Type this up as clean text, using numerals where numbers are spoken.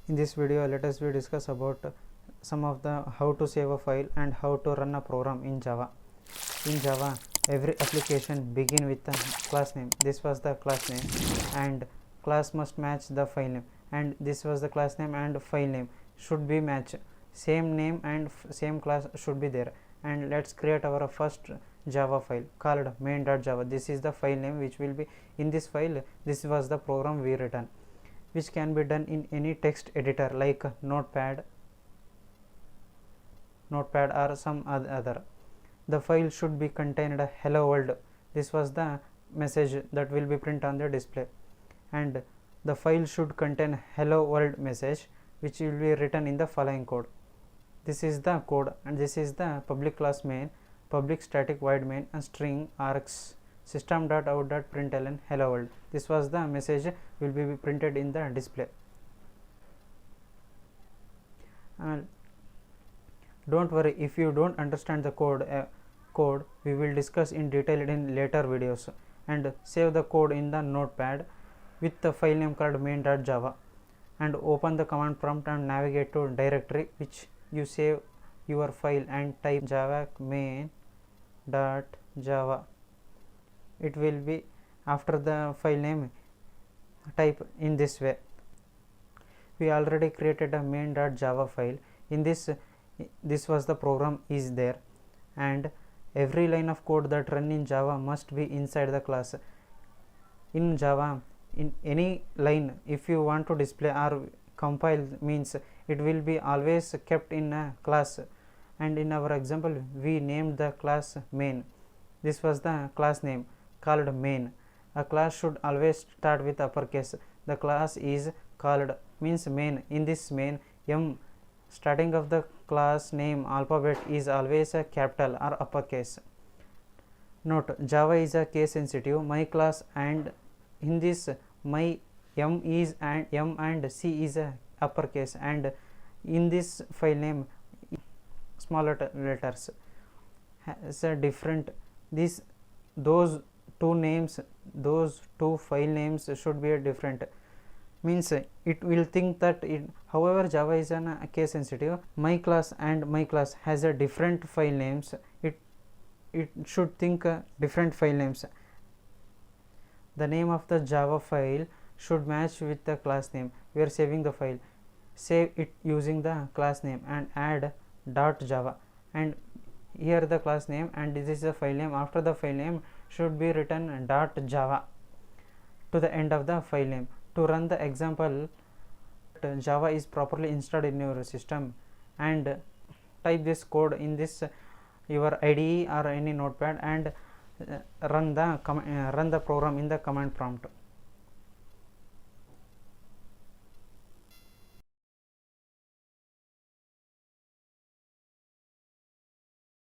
In this video, let us discuss about some of the how to save a file and how to run a program in Java. In Java, every application begin with a class name. This was the class name, and class must match the file name. And this was the class name and file name should be match. Same name and same class should be there. And let's create our first Java file called main.java. This is the file name which will be in this file. This was the program we written, which can be done in any text editor like notepad or some other. The file should be contained a hello world. This was the message that will be printed on the display, and the file should contain hello world message which will be written in the following code. This is the code, and this is the public class main, public static void main, and string args system.out.println hello world. This was the message will be printed in the display. Don't worry if you don't understand the code we will discuss in detail in later videos. And save the code in the notepad with the file name called main.java, and open the command prompt and navigate to directory which you save your file and type java main.java. It will be after the file name. Type in this way. We already created a main.java file. In this was the program is there, and every line of code that run in Java must be inside the class. In Java, in any line, if you want to display or compile, means it will be always kept in a class. And in our example we named the class main. This was the class name called main. A class should always start with uppercase. The class is called means main. In this main, m starting of the class name alphabet is always a capital or uppercase. Note, Java is a case sensitive. My class, and in this my m is and m and c is a uppercase, and in this file name small letters has a different. Those two file names should be a different. Means it will think that however Java is a case sensitive, my class and my class has a different file names. It should think different file names. The name of the Java file should match with the class name. We are saving the file. Save it using the class name and add .java, and here the class name, and this is the file name. After the file name should be written .java to the end of the file name. To run the example, Java is properly installed in your system, and type this code in this your IDE or any notepad and run the program in the command prompt.